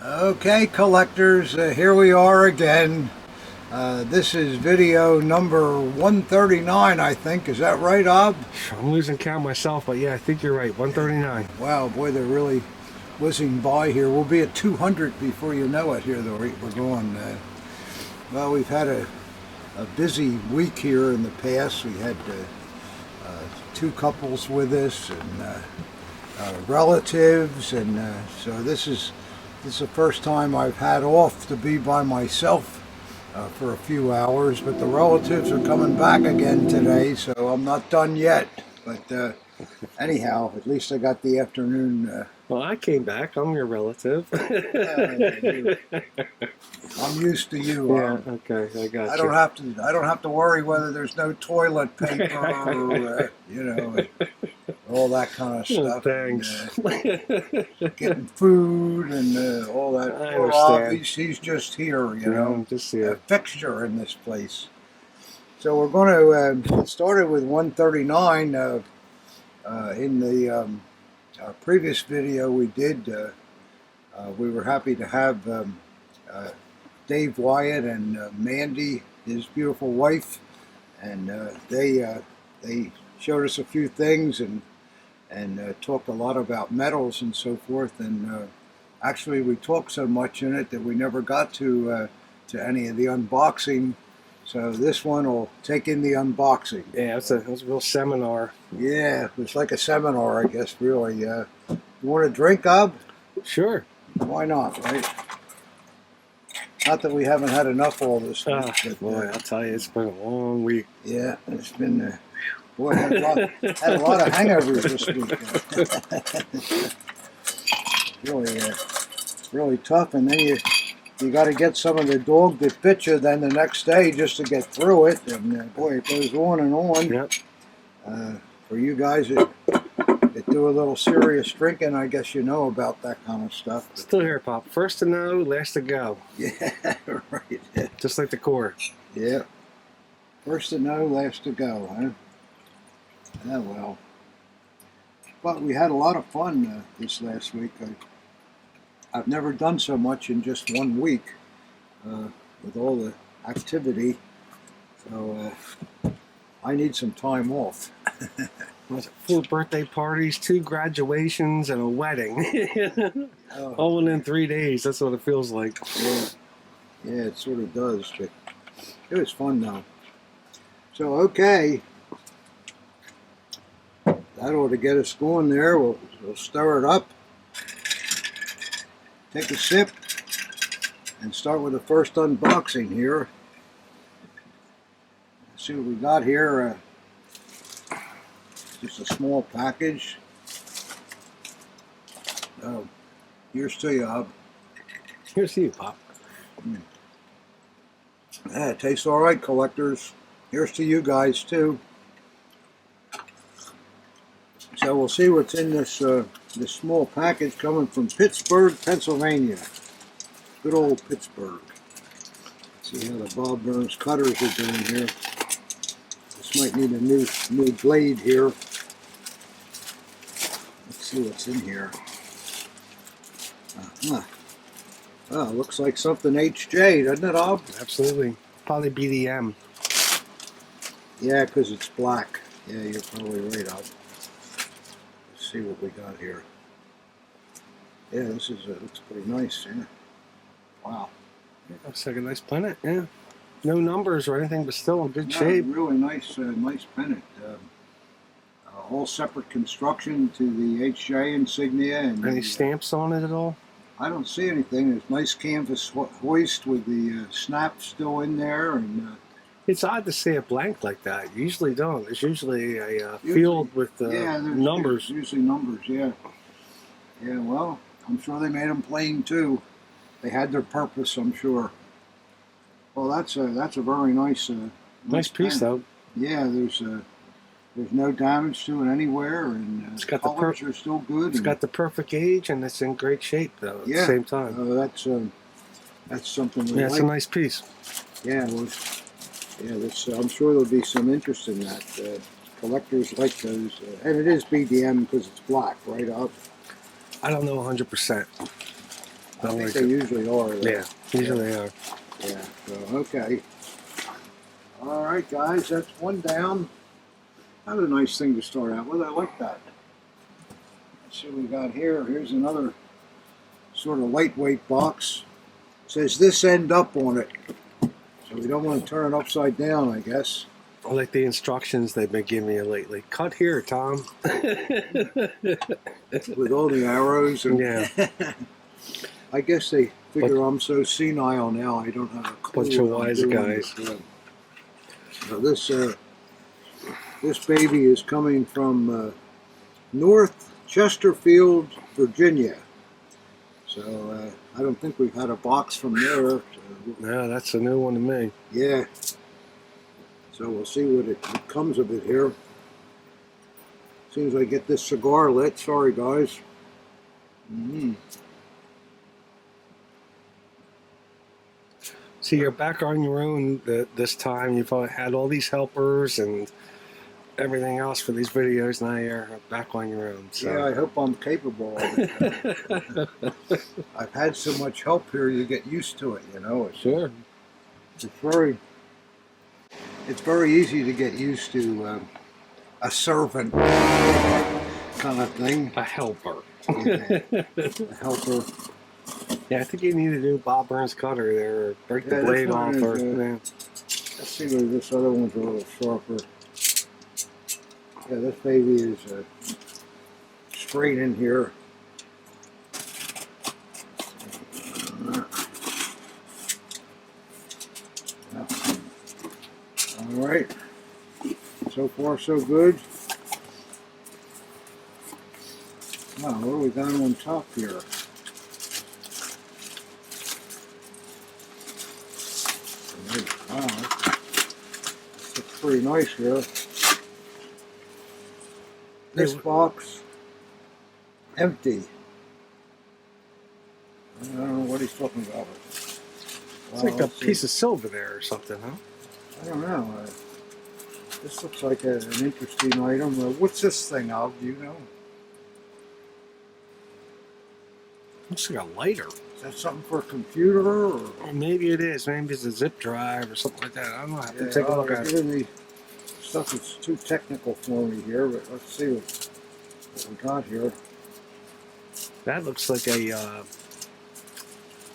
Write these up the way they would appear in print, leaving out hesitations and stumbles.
Okay, collectors, here we are again. This is video number 139, I think. Is that right, Ob? I'm losing count myself, but yeah, I think you're right. 139. Wow, boy, they're really whizzing by here. We'll be at 200 before you know it here, the rate we're going. Well, we've had a busy week here in the past. We had two couples with us and relatives, and so this is the first time I've had off to be by myself for a few hours, but the relatives are coming back again today, so I'm not done yet. But anyhow, at least I got the afternoon. Well, I came back. I'm your relative. I'm used to you. Yeah, okay, I got you. I don't have to worry whether there's no toilet paper or all that kind of Oh, stuff. thanks. And, getting food and all that. I Poor understand. Rob, he's just here, I'm just a here. fixture in this place. So we're going to get started with 139. In the previous video we did, we were happy to have Dave Wyatt and Mandy, his beautiful wife, and they showed us a few things and talked a lot about metals and so forth. And actually, we talked so much in it that we never got to any of the unboxing. So this one will take in the unboxing. Yeah, it was a real seminar. Yeah, it's like a seminar, I guess, really. You want a drink, Ob? Sure. Why not, right? Not that we haven't had enough all this week. But, boy, I'll tell you, it's been a long week. Yeah, it's been, boy, had a lot of hangovers this week. Really tough. And then you got to get some of the dog that bit you then the next day just to get through it. And boy, it goes on and on. Yep. For you guys that do a little serious drinking, I guess you know about that kind of stuff. Still here, Pop. First to know, last to go. Yeah, right. Just like the core. Yeah. First to know, last to go, huh? Ah, well. But we had a lot of fun this last week. I've never done so much in just 1 week with all the activity. So I need some time off. Was it 4 birthday parties, 2 graduations, and a wedding? Oh, all within 3 days. That's what it feels like. yeah, it sort of does, but it was fun though. So okay, that ought to get us going there. We'll stir it up, take a sip, and start with the first unboxing here. Let's see what we got here. Just a small package. Oh, here's to you, Ob. Here's to you, Pop. Yeah, it tastes all right, collectors. Here's to you guys, too. So we'll see what's in this small package coming from Pittsburgh, Pennsylvania. Good old Pittsburgh. Let's see how the Bob Burns cutters are doing here. This might need a new blade here. Let's see what's in here. Oh, looks like something HJ, doesn't it, Ob? Absolutely. Probably BDM. Yeah, because it's black. Yeah, you're probably right, Ob. Let's see what we got here. Yeah, this is looks pretty nice. Yeah. Wow. Looks like a nice pennant, yeah. No numbers or anything, but still in good Yeah, shape. really nice, nice pennant. All separate construction to the HJ insignia. And Any stamps on it at all? I don't see anything. There's nice canvas hoist with the snap still in there, and It's odd to see it blank like that. You usually don't. There's usually a Usually- field with there's numbers. Usually numbers, yeah. Yeah, well, I'm sure they made them plain too. They had their purpose, I'm sure. Well, that's a very nice Nice piece, pennant. though. Yeah, there's no damage to it anywhere, and It's got the colors are still good. It's got the perfect age, and it's in great shape, though, at the same time. That's something we Yeah, it's like. a nice piece. Yeah, well, yeah. I'm sure there'll be some interest in that. Collectors like those, and it is BDM because it's black, right? Up. I don't know 100%. I think they usually are. Yeah, usually they are. Yeah, so, okay. All right, guys, that's one down. That's a nice thing to start out with. I like that. Let's see what we got here. Here's another sort of lightweight box. It says this end up on it. So we don't want to turn it upside down, I guess. I like the instructions they've been giving you lately. Cut here, Tom. With all the arrows. And Yeah. I guess they figure I'm so senile now, I don't have a clue. Bunch of what I'm wise doing. guys. So this baby is coming from North Chesterfield, Virginia. So I don't think we've had a box from there. So, No, that's a new one to me. yeah. So we'll see what comes of it here. As soon as I get this cigar lit. Sorry, guys. See, you're back on your own this time. You've had all these helpers and everything else for these videos. Now you're back on your own. So. Yeah, I hope I'm capable of it. I've had so much help here, you get used to it, you know. Sure. It's very easy to get used to a servant kind of thing. A helper. Yeah, a helper. Yeah, I think you need to do Bob Burns cutter there, or break the blade off. Or, yeah. Let's see whether this other one's a little sharper. Yeah, this baby is straight in here. All right. So far, so good. Wow, what do we got on top here? Wow, that's pretty nice here. This box, empty. I don't know what he's talking about. It's like a piece of silver there or something, huh? I don't know. This looks like an interesting item. What's this thing, Al? Do you know? Looks like a lighter. Is that something for a computer? Or maybe it is. Maybe it's a zip drive or something like that. I don't know. I have to take a look at it. The stuff is too technical for me here, but let's see what we got here. That looks like a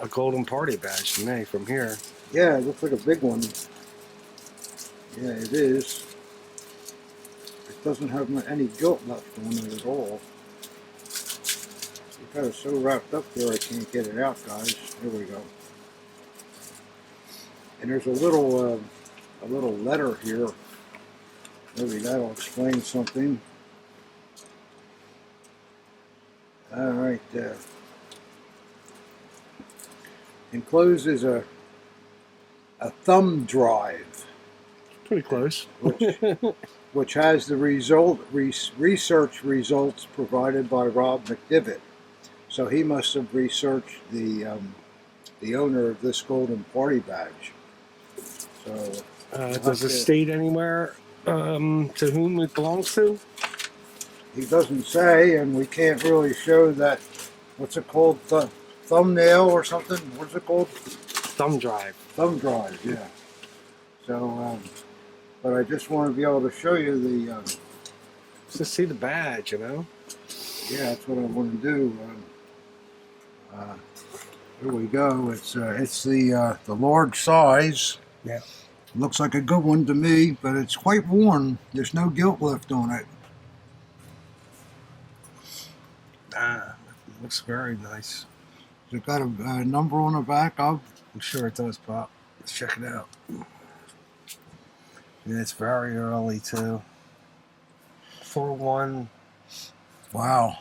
golden party badge to me from here. Yeah, it looks like a big one. Yeah, it is. It doesn't have any gilt left on it at all. Got it so wrapped up there I can't get it out, guys. Here we go. And there's a little letter here. Maybe that'll explain something. All right. Enclosed is a thumb drive. Pretty close. which has the research results provided by Rob McDivitt. So he must have researched the owner of this golden party badge. So does it state anywhere to whom it belongs to? He doesn't say, and we can't really show that. What's it called? Thumbnail or something? What's it called? Thumb drive. Thumb drive, yeah. So, but I just want to be able to show you the. Just see the badge, you know. Yeah, that's what I want to do. Here we go. It's the large size. Yeah. Looks like a good one to me, but it's quite worn. There's no gilt left on it. Looks very nice. Has it got a number on the back of? I'm sure it does, Pop. Let's check it out. Yeah, it's very early too. 4115. Wow.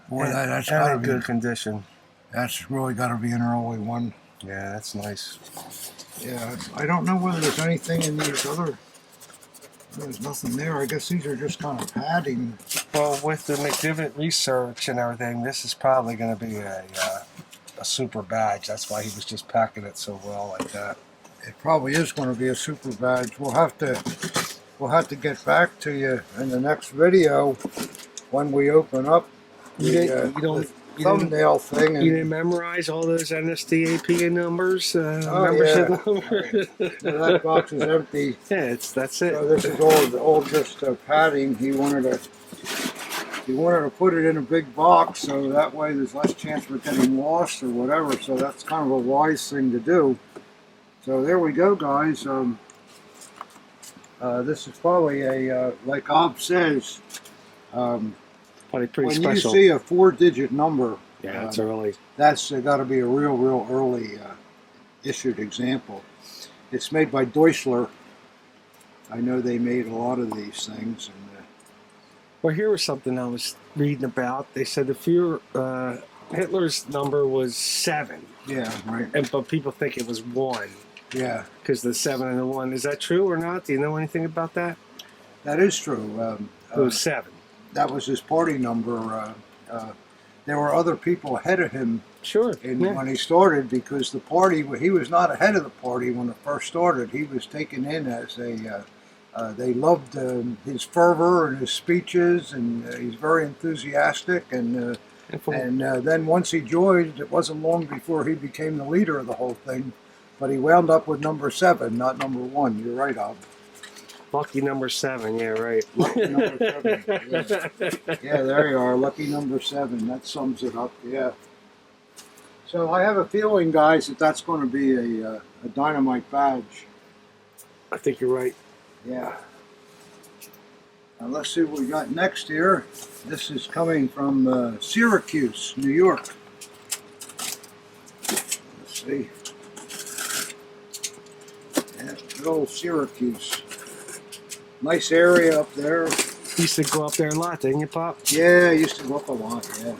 Boy, that's in good condition. That's really got to be an early one. Yeah, that's nice. Yeah, I don't know whether there's anything in these other. There's nothing there. I guess these are just kind of padding. Well, with the McDivitt research and everything, this is probably going to be a super badge. That's why he was just packing it so well like that. It probably is going to be a super badge. We'll have to get back to you in the next video when we open up. You thumbnail thing. And, You didn't memorize all those NSDAP numbers, oh membership yeah, numbers. so that box is empty. Yeah, that's it. So this is all just padding. He wanted to put it in a big box so that way there's less chance for getting lost or whatever. So that's kind of a wise thing to do. So there we go, guys. This is probably a like Ob says. Probably pretty When special. you see a 4-digit number, Yeah, it's early. that's got to be a real early issued example. It's made by Deutschler. I know they made a lot of these things. And, Well, here was something I was reading about. They said the fear Hitler's number was 7, yeah, right. but people think it was 1 Yeah, because the 7 and the 1. Is that true or not? Do you know anything about that? that is true. It was 7. That was his party number. There were other people ahead of him Sure. when he started because the party, he was not ahead of the party when it first started. He was taken in as a, they loved his fervor and his speeches, and he's very enthusiastic. And then once he joined, it wasn't long before he became the leader of the whole thing. But he wound up with number 7, not number 1. You're right, Al. Lucky number 7, yeah, right. Lucky number 7. Yeah, there you are. Lucky number 7. That sums it up. Yeah. So I have a feeling, guys, that that's going to be a dynamite badge. I think you're right. Yeah. Now let's see what we got next here. This is coming from Syracuse, New York. Let's see. Yeah, good old Syracuse. Nice area up there. Used to go up there a lot, didn't you, Pop? Yeah, I used to go up a lot, yeah.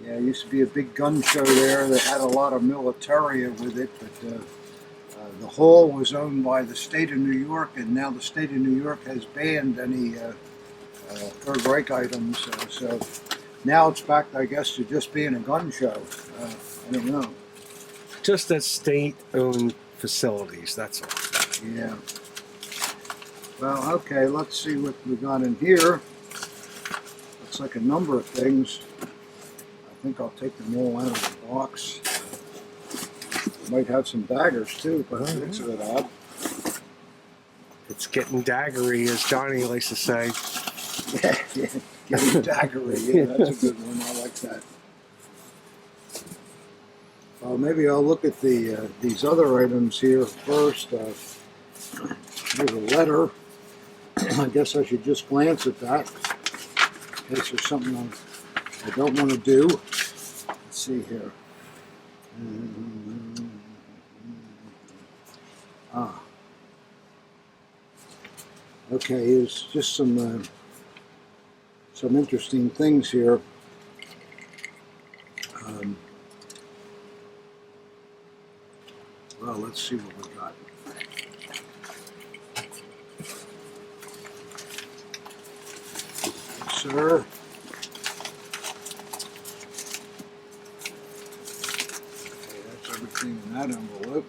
Yeah, it used to be a big gun show there that had a lot of militaria with it, but the hall was owned by the state of New York, and now the state of New York has banned any Third Reich items, so now it's back, I guess, to just being a gun show. I don't know. Just as state-owned facilities, that's all. Yeah. Well, okay, let's see what we got in here. Looks like a number of things. I think I'll take them all out of the box. Might have some daggers too, but it's a bit odd. It's getting daggery, as Johnny likes to say. Yeah, getting daggery. Yeah, that's a good one. I like that. Well, maybe I'll look at these other items here first. Here's a letter. I guess I should just glance at that in case there's something I don't want to do. Let's see here. Okay, here's just some interesting things here. Well, let's see what we got. Sir. Okay, that's everything in that envelope.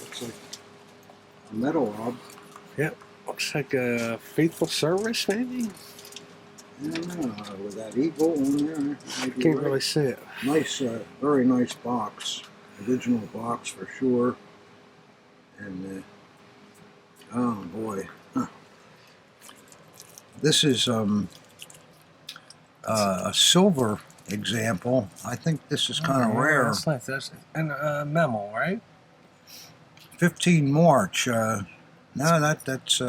Looks like a metal rod. Yep. Looks like a faithful service, maybe? I don't know, with that eagle on there. Can't really see it. Nice, very nice box. Original box for sure. And, oh boy. Huh. This is a silver example. I think this is kind of rare. That's nice. That's and a memo, right? 15 March. No, that's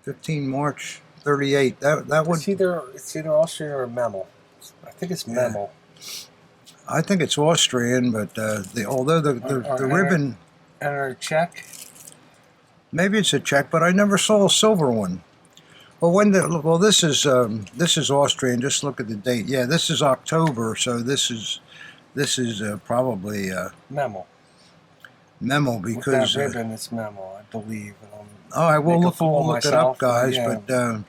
15 March 38. That would. It's either Austrian or memo. I think it's memo. I think it's Austrian, but although the ribbon. And a check. Maybe it's a Czech, but I never saw a silver one. Well, this is Austrian. Just look at the date. Yeah, this is October, so this is probably Memo. Memo because with that ribbon, it's memo, I believe. All right, we'll look it up, guys. Yeah.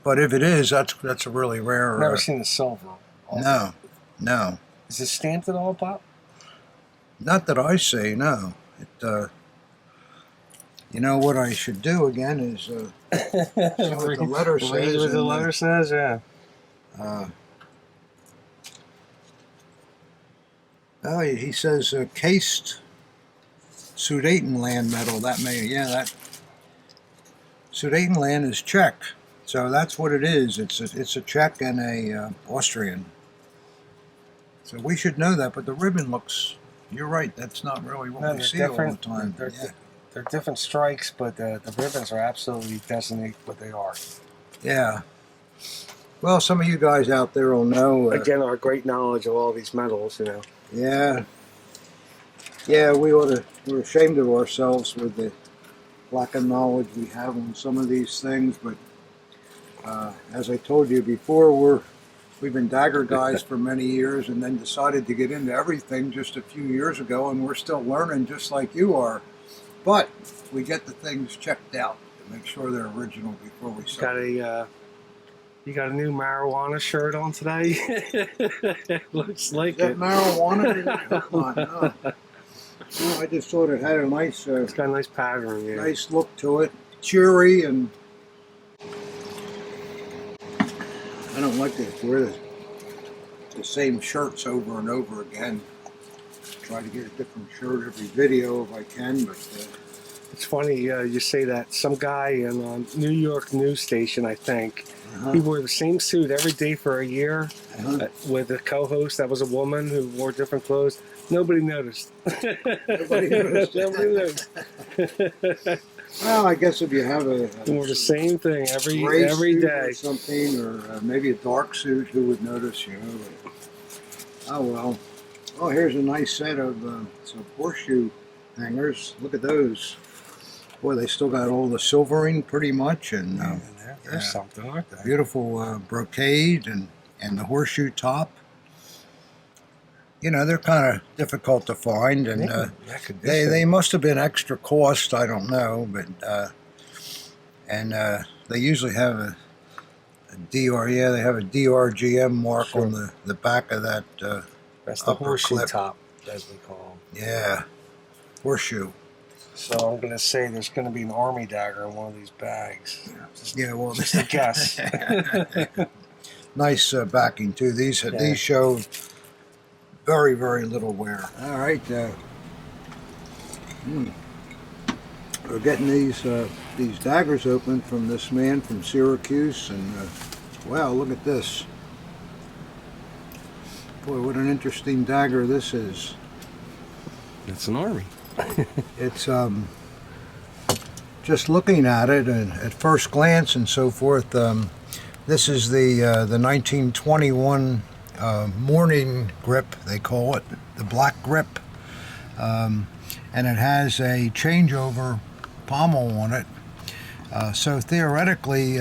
But if it is, that's a really rare. Never seen the silver. No. Is it stamped at all, Pop? Not that I see, no. You know what I should do again is see what the letter says. Read what the letter says, yeah. Oh, he says cased Sudetenland metal. That Sudetenland is Czech, so that's what it is. It's a Czech and a Austrian. So we should know that. But the ribbon looks. You're right. That's not really what we see all the time. They're different strikes, but the ribbons are absolutely designate what they are. Yeah. Well, some of you guys out there will know. Again, our great knowledge of all these metals, you know. Yeah. Yeah, we're ashamed of ourselves with the lack of knowledge we have on some of these things, but as I told you before, we've been dagger guys for many years and then decided to get into everything just a few years ago, and we're still learning just like you are. But we get the things checked out to make sure they're original before we sell them. You got a new marijuana shirt on today? Looks like Is that marijuana? Come on, no. No, I just thought it had a nice... it's got a nice pattern, yeah. Nice look to it. Cheery, and... I don't like to wear the same shirts over and over again. Try to get a different shirt every video if I can, but... It's funny you say that. Some guy in a New York news station, I think, he wore the same suit every day for a year with a co-host that was a woman who wore different clothes. Nobody noticed. Nobody noticed. Nobody noticed. Well, I guess if you have he wore the same thing every day. Or something, or maybe a dark suit, who would notice, you know? But, oh, well. Oh, here's a nice set of some horseshoe hangers. Look at those. Boy, they still got all the silvering pretty much, and there's something, aren't they? Beautiful brocade and the horseshoe top. You know, they're kind of difficult to find, and they must have been extra cost. I don't know, but they usually have a DR. Yeah, they have a DRGM mark on the back of that. That's the horseshoe clip. Top, as we call them. Yeah, horseshoe. So I'm going to say there's going to be an army dagger in one of these bags. Well, just a guess. Nice backing too. These show very, very little wear. All right, we're getting these daggers open from this man from Syracuse, and wow, look at this. Boy, what an interesting dagger this is. It's an army. It's just looking at it and at first glance and so forth. This is the 1921 morning grip, they call it, the black grip, and it has a changeover pommel on it. So theoretically,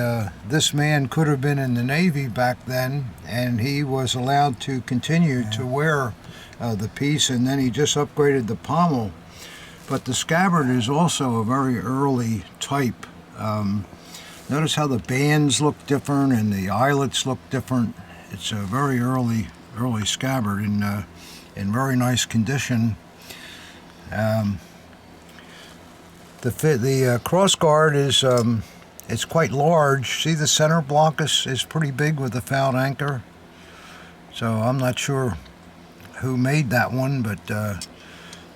this man could have been in the Navy back then, and he was allowed to continue to wear the piece, and then he just upgraded the pommel. But the scabbard is also a very early type. Notice how the bands look different and the eyelets look different. It's a very early scabbard in very nice condition. The cross guard is it's quite large. See, the center block is pretty big with the fouled anchor. So I'm not sure who made that one, but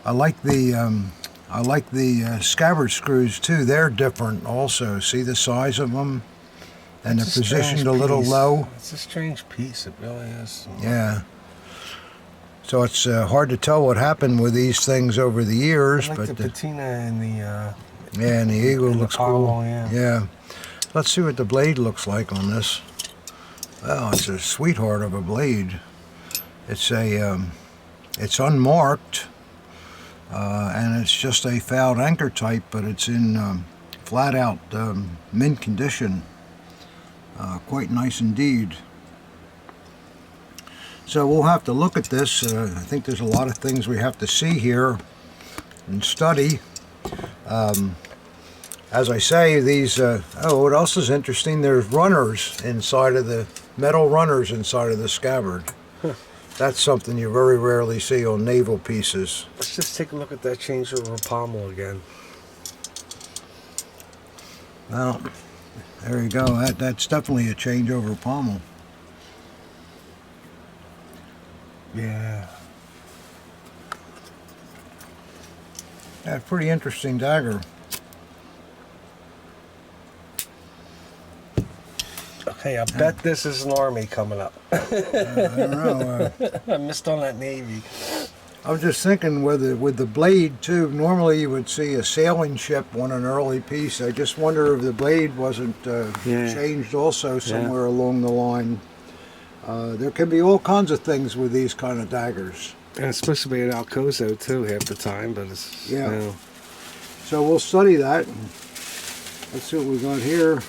I like the scabbard screws too. They're different also. See the size of them, and they're positioned a little low. It's a strange piece. It really is. Yeah. So it's hard to tell what happened with these things over the years. I like the patina and the and the eagle looks cool. Yeah. Let's see what the blade looks like on this. Well, it's a sweetheart of a blade. It's it's unmarked, and it's just a fouled anchor type, but it's in flat out mint condition. Quite nice indeed. So we'll have to look at this. I think there's a lot of things we have to see here and study. As I say, these, what else is interesting? There's runners inside of the, metal runners inside of the scabbard. That's something you very rarely see on naval pieces. Let's just take a look at that changeover pommel again. Well, there you go. That's definitely a changeover pommel. Yeah. Yeah, pretty interesting dagger. Okay, I bet this is an army coming up. I don't know. I missed on that Navy. I was just thinking with the blade too. Normally you would see a sailing ship on an early piece. I just wonder if the blade wasn't changed also somewhere along the line. There can be all kinds of things with these kind of daggers. And it's supposed to be an Alcozo too half the time, but it's So we'll study that. Let's see what we got here.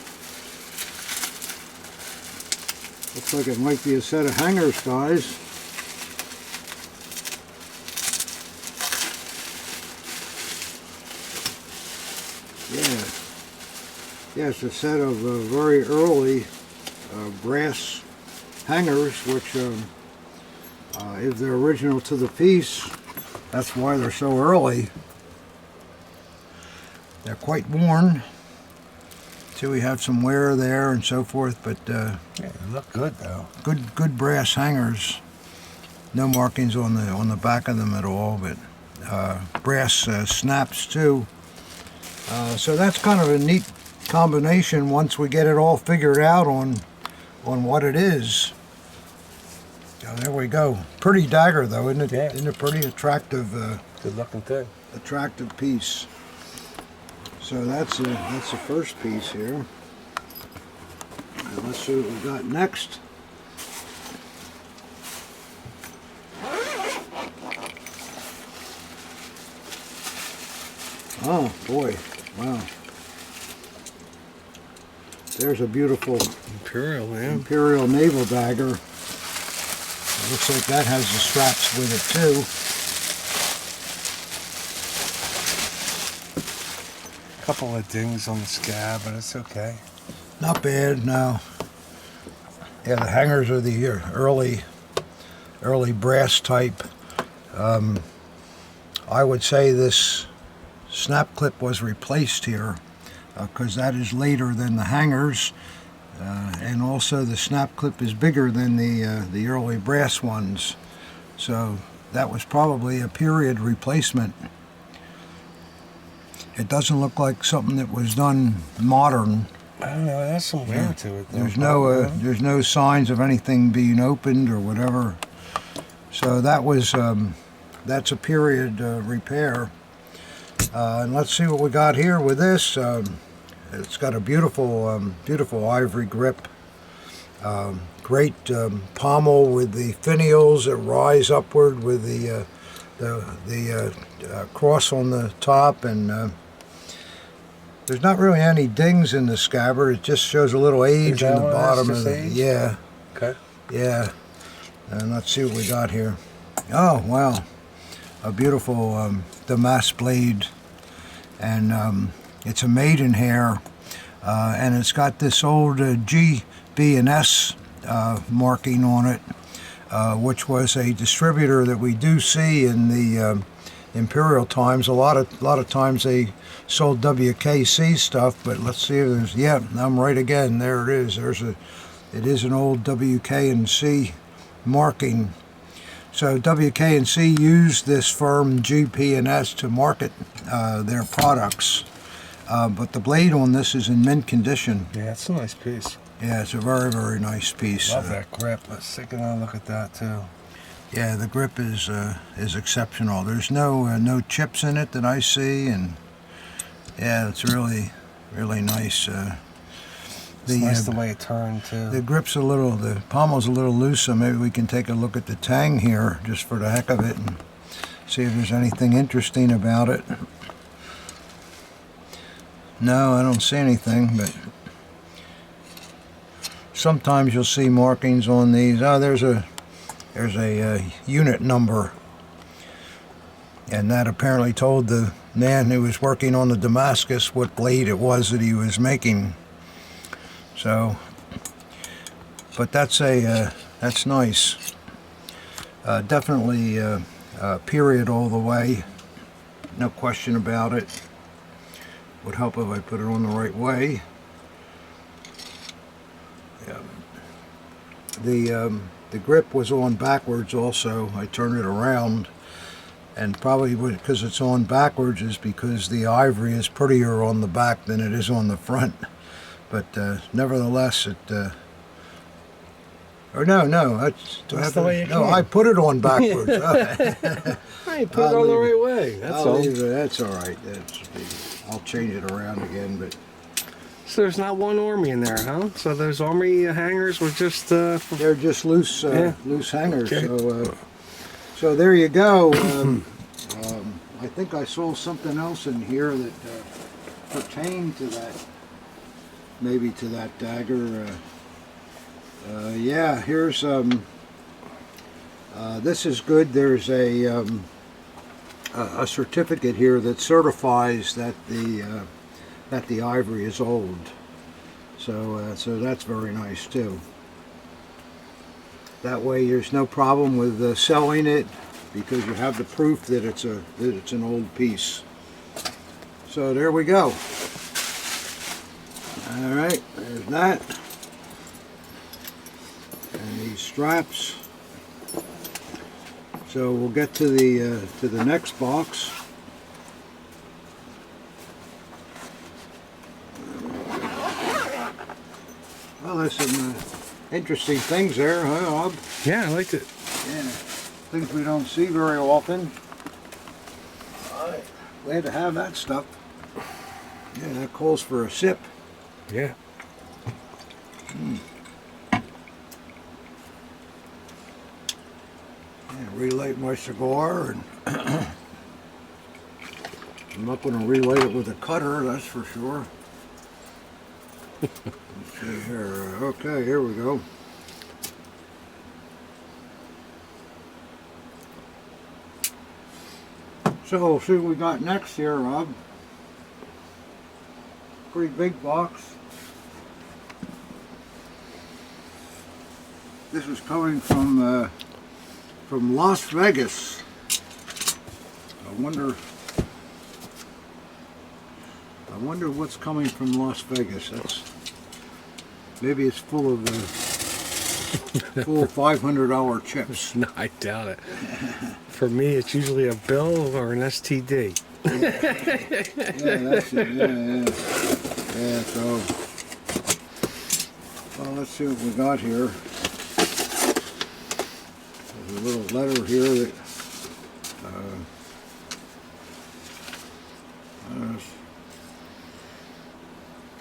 Looks like it might be a set of hangers, guys. Yeah, it's a set of very early brass hangers, which if they're original to the piece, that's why they're so early. They're quite worn. See, we have some wear there and so forth, but yeah, they look good though. Good brass hangers. No markings on the back of them at all, but brass snaps too. So that's kind of a neat combination once we get it all figured out on what it is. Oh, there we go. Pretty dagger though, isn't it? Yeah. Isn't it pretty attractive? Good looking thing. Attractive piece. So that's the first piece here. And let's see what we got next. Oh boy, wow. There's a beautiful Imperial, man. Imperial naval dagger. It looks like that has the straps with it too. Couple of dings on the scab, but it's okay. Not bad, no. Yeah, the hangers are the early brass type. I would say this snap clip was replaced here because that is later than the hangers, and also the snap clip is bigger than the early brass ones. So that was probably a period replacement. It doesn't look like something that was done modern. I don't know. There's some wear to it. Though. There's no signs of anything being opened or whatever. So that was that's a period repair. And let's see what we got here with this. It's got a beautiful beautiful ivory grip. Great pommel with the finials that rise upward with the cross on the top, and there's not really any dings in the scabbard. It just shows a little age in the bottom of it. Yeah. Okay. Yeah. And let's see what we got here. Oh wow, a beautiful damask blade, and it's a maidenhair, and it's got this old G, B, and S marking on it, which was a distributor that we do see in the Imperial times. A lot of times they sold WKC stuff, but let's see if there's, yeah, I'm right again. There it is. It is an old WK&C marking. So WK&C used this firm GP&S to market their products, but the blade on this is in mint condition. Yeah, it's a nice piece. Yeah, it's a very, very nice piece. Love that grip. Let's take another look at that too. Yeah, the grip is exceptional. There's no chips in it that I see, and yeah, it's really, really nice. It's nice the way it turned too. The grip's the pommel's a little loose, so maybe we can take a look at the tang here just for the heck of it and see if there's anything interesting about it. No, I don't see anything, but sometimes you'll see markings on these. Oh, there's a unit number, and that apparently told the man who was working on the Damascus what blade it was that he was making. So, but that's nice. Definitely period all the way. No question about it. Would help if I put it on the right way. Yeah. The grip was on backwards also. I turned it around, and probably because it's on backwards is because the ivory is prettier on the back than it is on the front. But nevertheless, it. Or no, That's the way you no, can. I put it on backwards. I put it on the right way. That's all. That's all right. I'll change it around again, but. So there's not one army in there, huh? So those army hangers were just... They're just loose loose hangers. Okay. So there you go. I think I saw something else in here that pertained to that, maybe to that dagger. Yeah, here's, this is good. There's a certificate here that certifies that the ivory is old. So that's very nice too. That way there's no problem with selling it, because you have the proof that it's an old piece. So there we go. All right, there's that. And these straps. So we'll get to the next box. Well, there's some interesting things there, huh, Bob? Yeah, I liked it. Yeah, things we don't see very often. Glad to have that stuff. Yeah, that calls for a sip. Yeah. Yeah, relight my cigar, and I'm not going to relight it with a cutter, that's for sure. Let's see here. Okay, here we go. So, see what we got next here, Rob. Pretty big box. This is coming from Las Vegas. I wonder what's coming from Las Vegas. Maybe it's full of $500 chips. No, I doubt it. For me, it's usually a bill or an STD. Yeah, that's it. Yeah. So, well, let's see what we got here. There's a little letter here that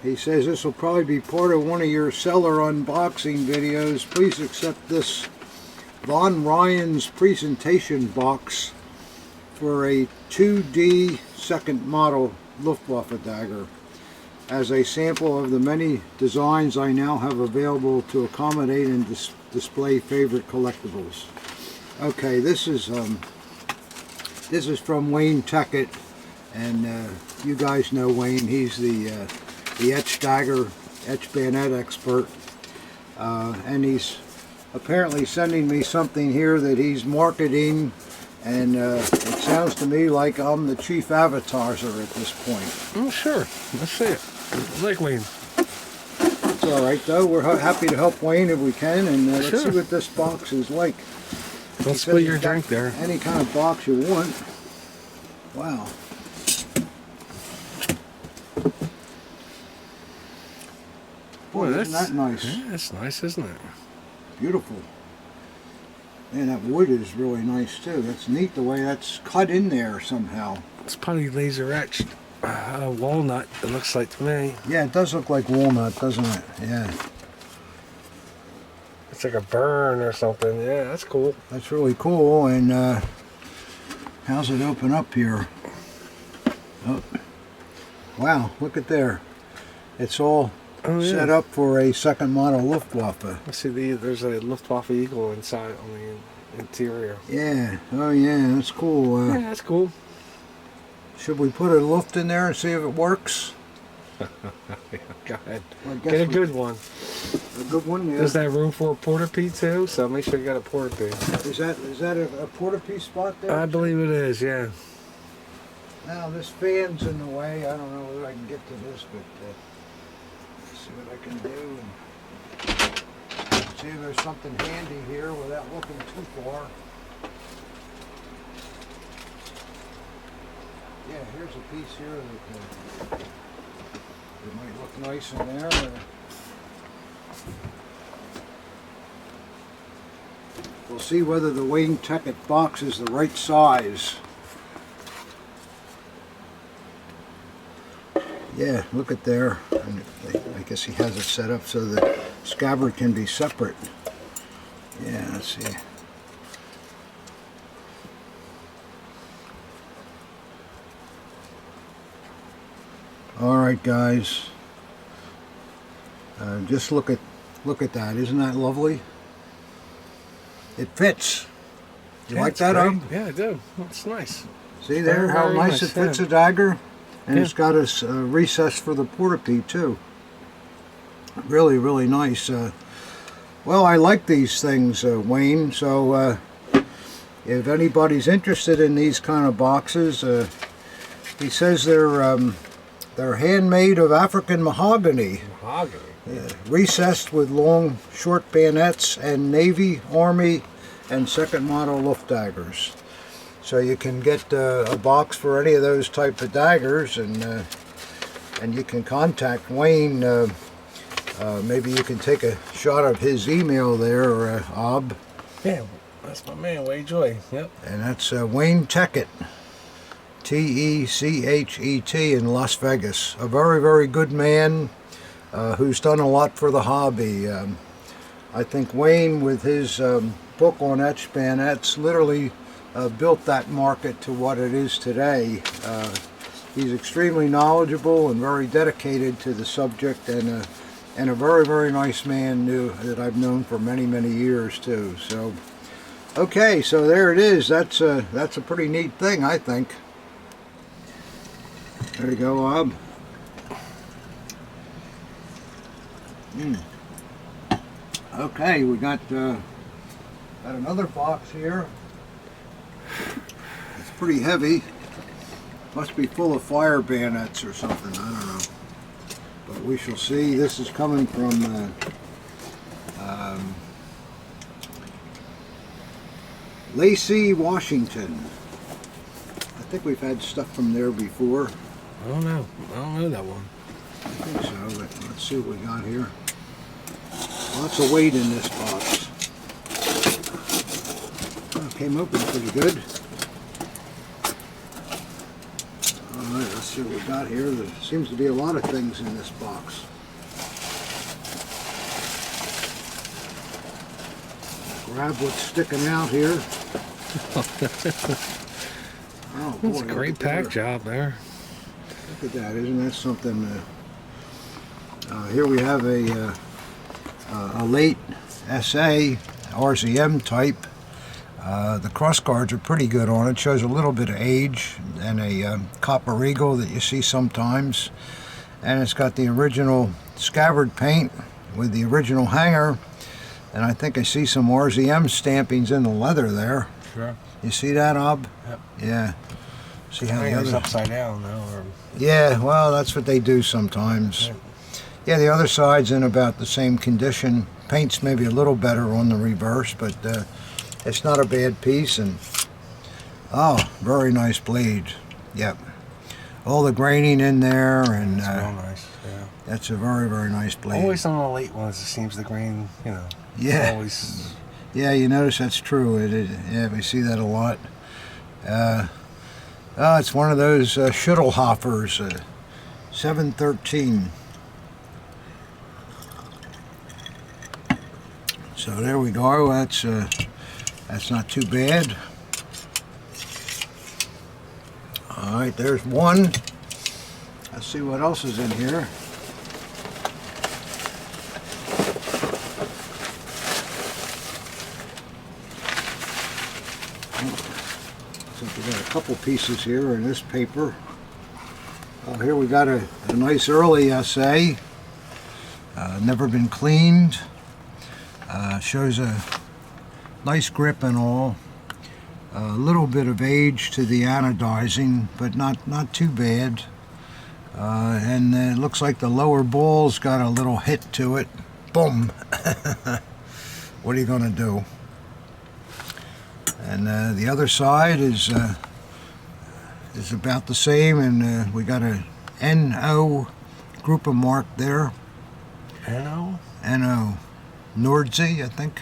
he says this will probably be part of one of your Cellar unboxing videos. Please accept this Von Ryan's presentation box for a 2D second model Luftwaffe dagger as a sample of the many designs I now have available to accommodate and display favorite collectibles. Okay, this is from Wayne Teckett, and you guys know Wayne. He's the etch dagger, etch bayonet expert, and he's apparently sending me something here that he's marketing, and it sounds to me like I'm the chief advertiser at this point. Oh, sure. Let's see it. I like Wayne. It's all right, though. We're happy to help Wayne if we can, and let's see what this box is like. Don't spill your drink there. Any kind of box you want. Wow. Boy, isn't that nice? Yeah, that's nice, isn't it? Beautiful. Man, that wood is really nice too. That's neat the way that's cut in there somehow. It's probably laser etched walnut, it looks like to me. Yeah, it does look like walnut, doesn't it? Yeah. It's like a burn or something. Yeah, that's cool. That's really cool. And how's it open up here? Oh. Wow, look at there. It's all set up for a second model Luftwaffe. Let's see, there's a Luftwaffe Eagle inside on the interior. Yeah, oh yeah, that's cool. Yeah, that's cool. Should we put a Luft in there and see if it works? Go ahead. Well, Get a good one. A good one, yeah. Is that room for a porta-pee too? So make sure you got a porta-pee. Is that a porta-pee spot there? I believe it is, yeah. Now this fan's in the way. I don't know whether I can get to this, but let's see what I can do. And see if there's something handy here without looking too far. Yeah, here's a piece here that it might look nice in there. We'll see whether the Wayne Teckett box is the right size. Yeah, look at there. And I guess he has it set up so the scabbard can be separate. Yeah, let's see. All right, guys. Just look at that. Isn't that lovely? It fits. You like that, Yeah, I do. It's nice. See there how very nice it fits a dagger? And it's got a recess for the porta-pee too. Really, really nice. Well, I like these things, Wayne. So if anybody's interested in these kind of boxes, he says they're handmade of African mahogany. Mahogany. Recessed with long, short bayonets and Navy, Army, and second model Luftdaggers. So you can get a box for any of those type of daggers, and you can contact Wayne. Maybe you can take a shot of his email there, Ob. Yeah, that's my man, Wade Joy. Yep. And that's Wayne Teckett, T-E-C-H-E-T, in Las Vegas. A very, very good man who's done a lot for the hobby. I think Wayne, with his book on etched bayonets, literally built that market to what it is today. He's extremely knowledgeable and very dedicated to the subject, and a very, very nice man that I've known for many, many years too. So, okay, so there it is. That's a pretty neat thing, I think. There you go, Ob. Okay, we got another box here. It's pretty heavy. Must be full of fire bayonets or something. I don't know. But we shall see. This is coming from Lacey, Washington. I think we've had stuff from there before. I don't know. I don't know that one. I think so, but let's see what we got here. Lots of weight in this box. Well, it came open pretty good. Alright, let's see what we got here. There seems to be a lot of things in this box. Grab what's sticking out here. Oh, boy, That's a great pack job there. Look at that, isn't that something? Here we have a late SA RZM type. The cross guards are pretty good on it. Shows a little bit of age, and a copper eagle that you see sometimes. And it's got the original scabbard paint with the original hanger. And I think I see some RZM stampings in the leather there. Sure. You see that, Ob? Yep. Yeah. See how the Hanger's other... upside down though. Or... Yeah, well, that's what they do sometimes. Yep. Yeah, the other side's in about the same condition. Paint's maybe a little better on the reverse, but it's not a bad piece. And oh, very nice blade. Yep. All the graining in there, and it's real nice. Yeah. That's a very, very nice blade. Always on the late ones, it seems the grain, you know. Yeah. Always. Yeah, you notice that's true. Yeah, we see that a lot. It's one of those Schuttelhoffers, 713. So there we go. That's not too bad. All right, there's one. Let's see what else is in here. Looks like we got a couple pieces here in this paper. Oh, here we got a nice early SA. Never been cleaned. Shows a nice grip and all. A little bit of age to the anodizing, but not too bad. And it looks like the lower ball's got a little hit to it. Boom! What are you going to do? And the other side is about the same, and we got a NO group of mark there. NO? NO. Nordsee, I think.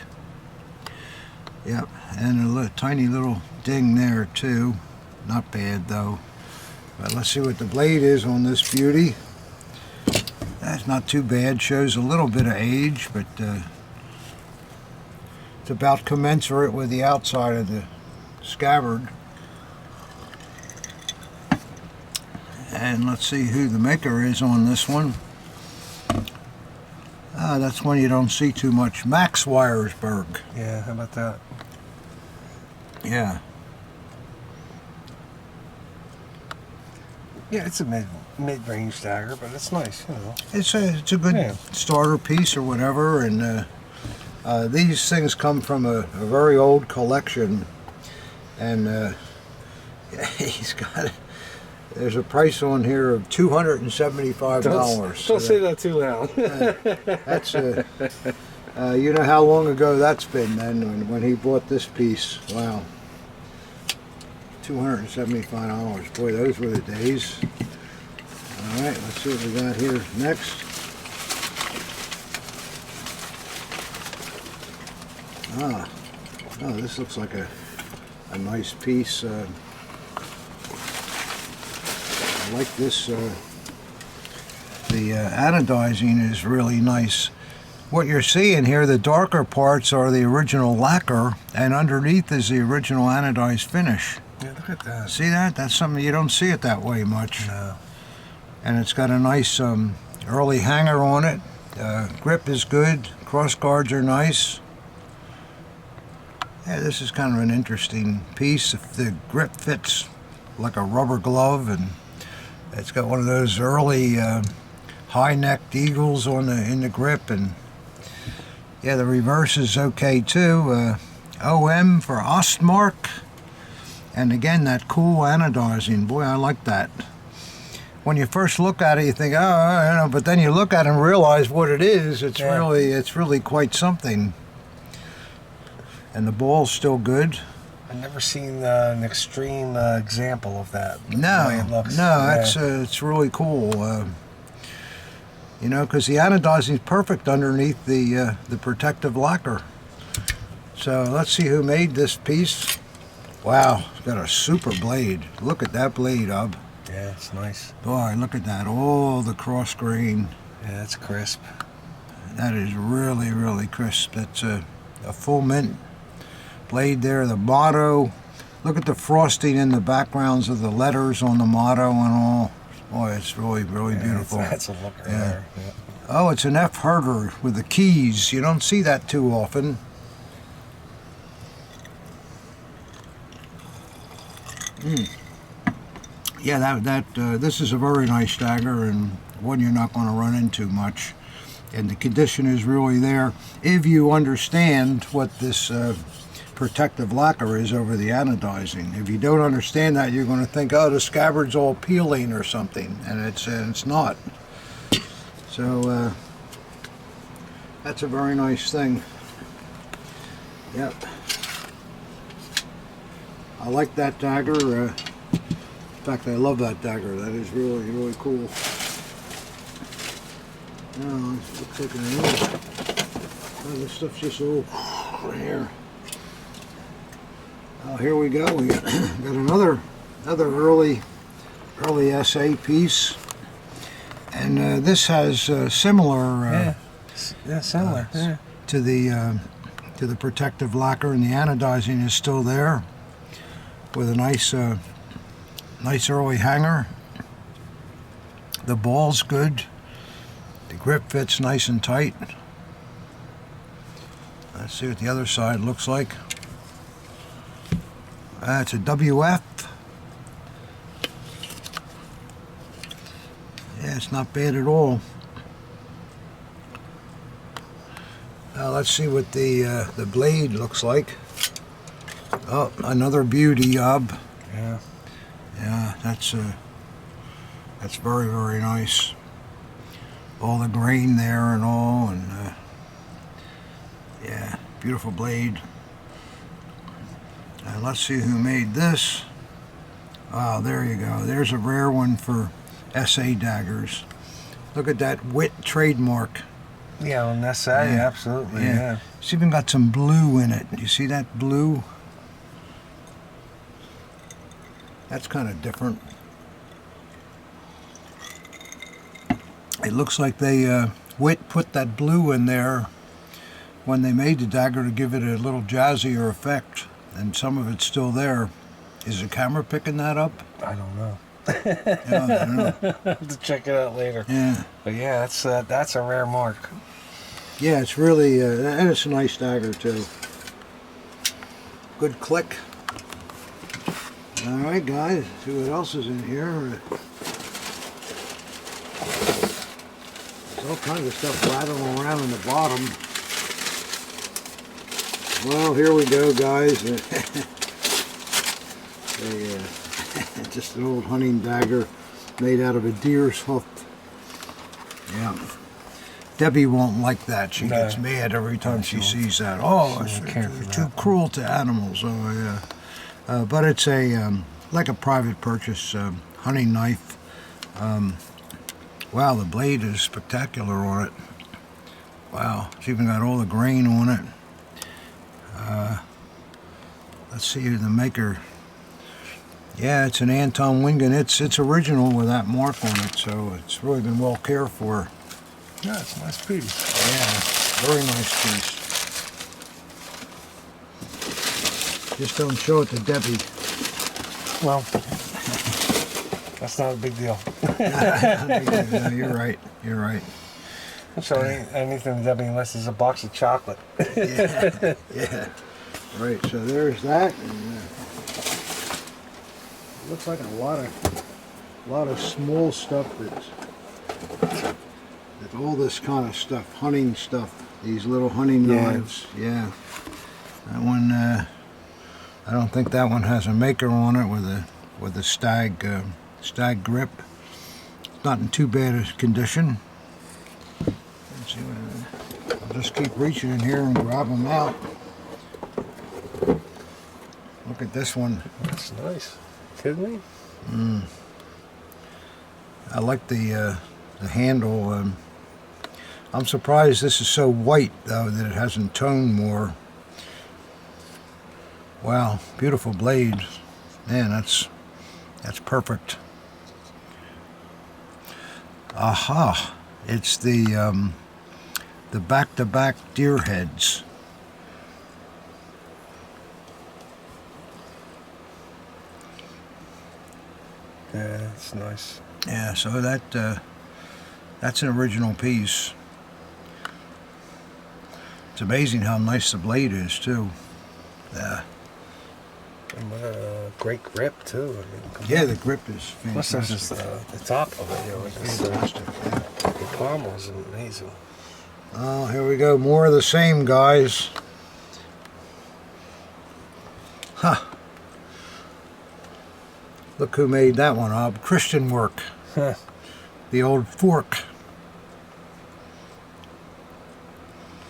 Yep, and a tiny little ding there too. Not bad though. But let's see what the blade is on this beauty. That's not too bad. Shows a little bit of age, but it's about commensurate with the outside of the scabbard. And let's see who the maker is on this one. That's one you don't see too much. Max Wiresberg. Yeah, how about that? Yeah. Yeah, it's a mid-range dagger, but it's nice, you know. It's a good starter piece or whatever, and these things come from a very old collection, and he's got. There's a price on here of $275. Don't say that too loud. That's you know how long ago that's been then when he bought this piece. Wow. $275. Boy, those were the days. Alright, let's see what we got here next. Oh, this looks like a nice piece. I like this. The anodizing is really nice. What you're seeing here, the darker parts are the original lacquer, and underneath is the original anodized finish. Yeah, look at that. See that? That's something you don't see it that way much. No. And it's got a nice early hanger on it. Grip is good. Cross guards are nice. Yeah, this is kind of an interesting piece. The grip fits like a rubber glove, and it's got one of those early high-necked eagles in the grip, and yeah, the reverse is okay too. OM for Ostmark. And again, that cool anodizing. Boy, I like that. When you first look at it, you think, oh, you know, but then you look at it and realize what it is. It's really quite something. And the ball's still good. I've never seen an extreme example of that. No, the way it looks. it's really cool. You know, because the anodizing is perfect underneath the protective lacquer. So let's see who made this piece. Wow, it's got a super blade. Look at that blade, Ub. Yeah, it's nice. Boy, look at that. Oh, the cross grain. Yeah, that's crisp. That is really, really crisp. That's a full mint blade there. The motto. Look at the frosting in the backgrounds of the letters on the motto and all. Boy, it's really, really beautiful. That's a looker there. Yeah. Oh, it's an F herder with the keys. You don't see that too often. Yeah, this is a very nice dagger, and one you're not going to run into much. And the condition is really there if you understand what this protective lacquer is over the anodizing. If you don't understand that, you're going to think, oh, the scabbard's all peeling or something, and it's not. So that's a very nice thing. Yep. I like that dagger. In fact, I love that dagger. That is really, really cool. Oh, it looks like an old. Oh, this stuff's just old. Right here. Oh, here we go. We got another early SA piece, and this has similar. Similar. To the protective lacquer, and the anodizing is still there, with a nice early hanger. The ball's good. The grip fits nice and tight. Let's see what the other side looks like. It's a WF. it's not bad at all. Now let's see what the blade looks like. Oh, another beauty, Ob. Yeah. Yeah, that's very, very nice. All the grain there and all, and yeah, beautiful blade. And let's see who made this. Oh, there you go. There's a rare one for SA daggers. Look at that Wit trademark. Yeah, on SA, Yeah. absolutely. Yeah. Yeah. It's even got some blue in it. You see that blue? That's kind of different. It looks like they Wit put that blue in there when they made the dagger to give it a little jazzier effect, and some of it's still there. Is the camera picking that up? I don't know. Yeah, I don't know. I'll have to check it out later. Yeah, But yeah, that's a rare mark. yeah, it's really and it's a nice dagger too. Good click. All right, guys, see what else is in here. There's all kinds of stuff rattling around in the bottom. Well, here we go, guys. Just an old hunting dagger made out of a deer's hoof. Yeah. Debbie won't like that. She gets mad every time she sees that. Oh, it's too cruel to animals. Oh, yeah. But it's a like a private purchase hunting knife. Wow, the blade is spectacular on it. Wow, it's even got all the grain on it. Let's see the maker. Yeah, it's an Anton Wingen. It's original with that mark on it, so it's really been well cared for. Yeah, it's a nice piece. Yeah, very nice piece. Just don't show it to Debbie. Well, that's not a big deal. No, you're right. You're right. I'll show anything to Debbie unless it's a box of chocolate. Yeah, yeah. Right. So there's that. And, looks like a lot of small stuff that's all this kind of stuff, hunting stuff. These little hunting knives. Yeah. That one. I don't think that one has a maker on it with a stag grip. It's not in too bad a condition. Let's see what I'll just keep reaching in here and grab them out. Look at this one. That's nice. Kidding me? I like the handle. I'm surprised this is so white though that it hasn't toned more. Wow, beautiful blade. Man, that's perfect. Aha! It's the back-to-back deer heads. Yeah, it's nice. Yeah, so that's an original piece. It's amazing how nice the blade is too. Yeah. And what a great grip too. I mean, Yeah, the grip is plus fantastic. there's just the top of it, you know, Fantastic. Yeah. the palm was amazing. Oh, here we go. More of the same, guys. Huh. Look who made that one up. Christian work. Huh. The old fork.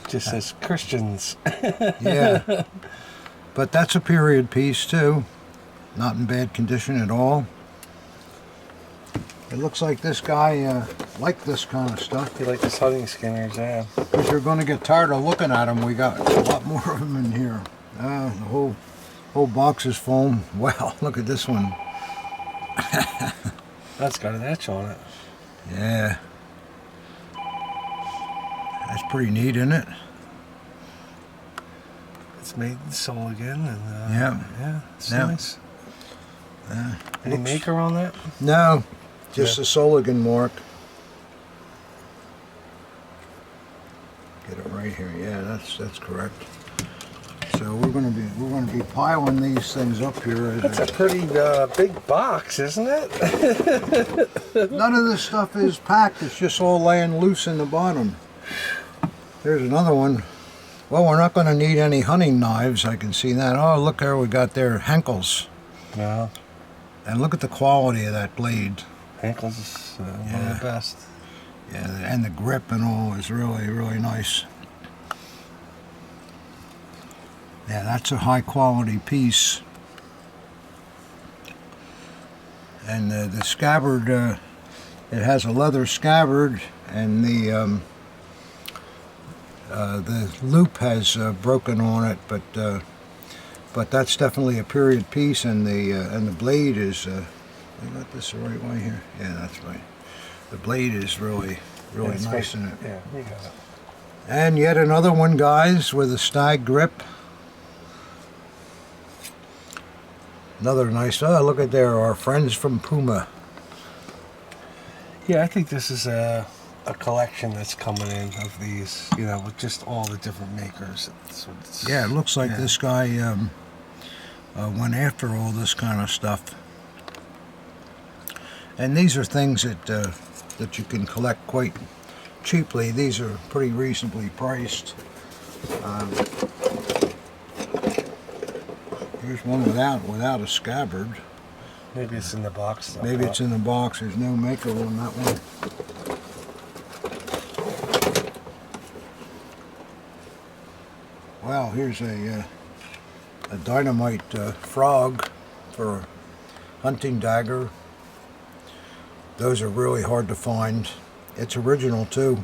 Just says Christians. Yeah. But that's a period piece too. Not in bad condition at all. It looks like this guy liked this kind of stuff. You like this hunting skinners, yeah. If you're going to get tired of looking at them, we got a lot more of them in here. The whole box is foam. Wow, look at this one. That's got an etch on it. Yeah. That's pretty neat, isn't it? It's made in Soul again, and Yeah. it's Yeah. nice. Any maker on that? No, just Yeah. a Soligan mark. Get it right here. Yeah, that's correct. So we're gonna be piling these things up here. That's a pretty big box, isn't it? None of this stuff is packed. It's just all laying loose in the bottom. Here's another one. Well, we're not going to need any hunting knives. I can see that. Oh, look there, we got their Henkels. Yeah. And look at the quality of that blade. Henkels is one of the best. Yeah, and the grip and all is really, really nice. Yeah, that's a high quality piece. And the scabbard, it has a leather scabbard, and the loop has broken on it, but that's definitely a period piece, and the blade is. I got this the right way here. Yeah, that's right. The blade is really nice in it. Yeah, you got it. And yet another one, guys, with a stag grip. Another nice. Oh, look at there, our friends from Puma. Yeah, I think this is a collection that's coming in of these, you know, with just all the different makers. Yeah, it looks like this guy went after all this kind of stuff. And these are things that you can collect quite cheaply. These are pretty reasonably priced. Here's one without a scabbard. Maybe it's in the box, though. Maybe it's in the box. There's no maker on that one. Wow, here's a dynamite frog for a hunting dagger. Those are really hard to find. It's original too.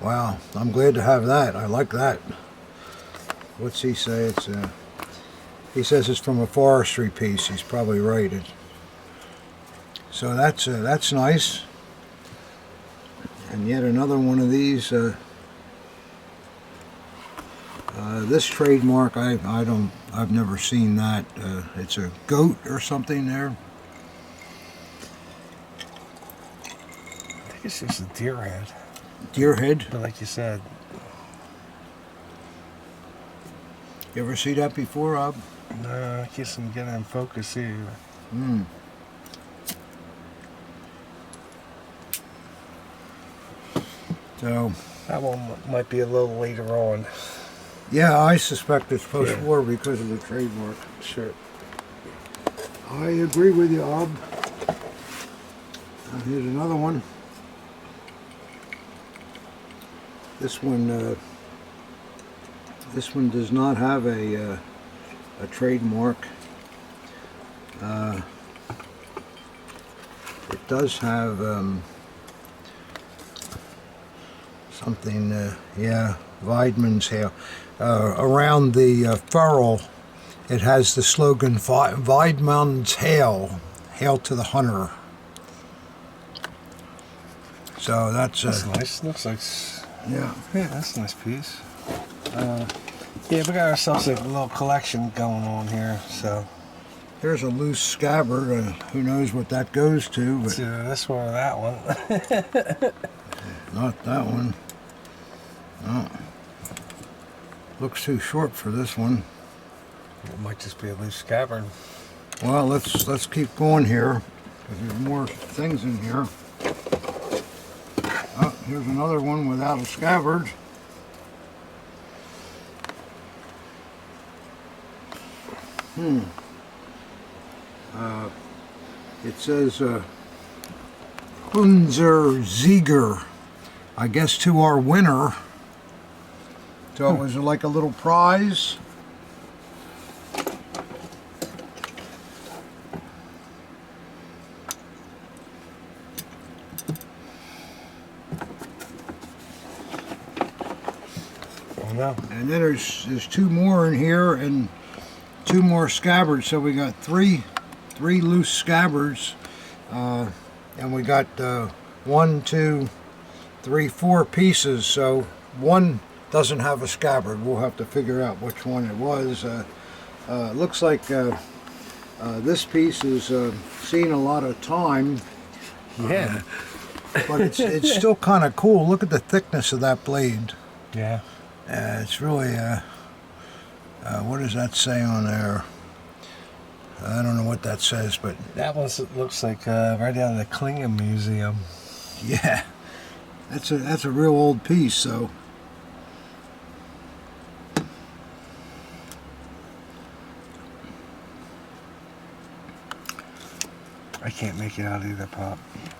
Wow, I'm glad to have that. I like that. What's he say? It's he says it's from a forestry piece. He's probably right. So that's nice. And yet another one of these. This trademark, I've never seen that. It's a goat or something there. I think it's just a deer head. Deer head. But like you said. You ever see that before, Rob? No, I guess I'm getting in focus here. So that one might be a little later on. Yeah, I suspect it's post-war because of the trademark. Sure. I agree with you, Rob. Here's another one. This one does not have a trademark. It does have something, Weidmann's hail. Around the ferrule, it has the slogan Weidmann's hail, hail to the hunter. So that's nice. Looks like yeah, that's a nice piece. Yeah, we got ourselves a little collection going on here. So here's a loose scabbard. Who knows what that goes to? But it's this one or that one. Not that one. No. Looks too short for this one. It might just be a loose scabbard. Well, let's keep going here, because there's more things in here. Oh, here's another one without a scabbard. It says Unser Sieger. I guess to our winner. So it was like a little prize. Oh no. And then there's two more in here and two more scabbards. So we got three loose scabbards, and we got 1, 2, 3, 4 pieces. So one doesn't have a scabbard. We'll have to figure out which one it was. Looks like this piece is seen a lot of time. Yeah. But it's still kind of cool. Look at the thickness of that blade. Yeah. It's really What does that say on there? I don't know what that says, but That one looks like right out of the Klingon Museum. yeah, that's a real old piece. So I can't make it out either, Pop.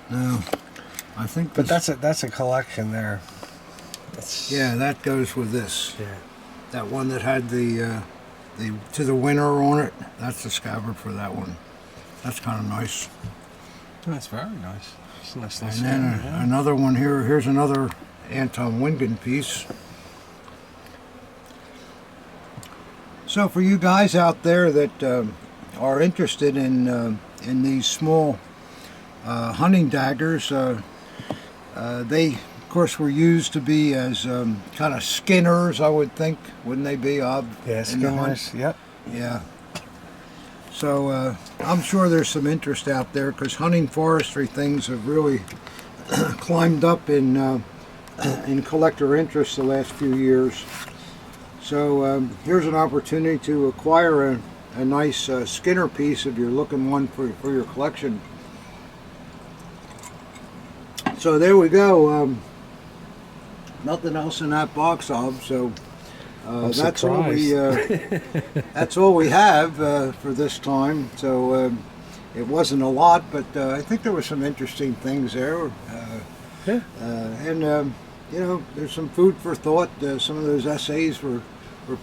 no, I think. But that's a collection there. Yeah, that goes with this. Yeah. That one that had the to the winner on it. That's the scabbard for that one. That's kind of nice. That's very nice. It's nice. And then another one here. Here's another Anton Wingen piece. So for you guys out there that are interested in these small hunting daggers, they of course were used to be as kind of skinners, I would think, wouldn't they be? Yeah, in the hunt? skinners. Yep. Yeah. So I'm sure there's some interest out there because hunting forestry things have really climbed up in collector interest the last few years. So here's an opportunity to acquire a nice Skinner piece if you're looking one for your collection. So there we go. Nothing else in that box, Ob. So that's all we have for this time. So it wasn't a lot, but I think there were some interesting things there. Yeah. And you know, there's some food for thought. Some of those essays were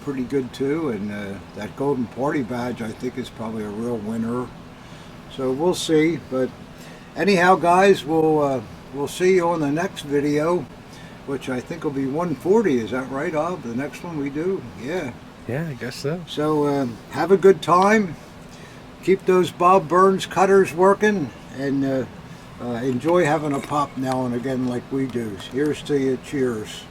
pretty good too, and that golden party badge I think is probably a real winner. So we'll see. But anyhow, guys, we'll see you on the next video, which I think will be 140. Is that right, Ob? The next one we do? Yeah. Yeah, I guess so. So have a good time. Keep those Bob Burns cutters working, and enjoy having a pop now and again like we do. Here's to you. Cheers.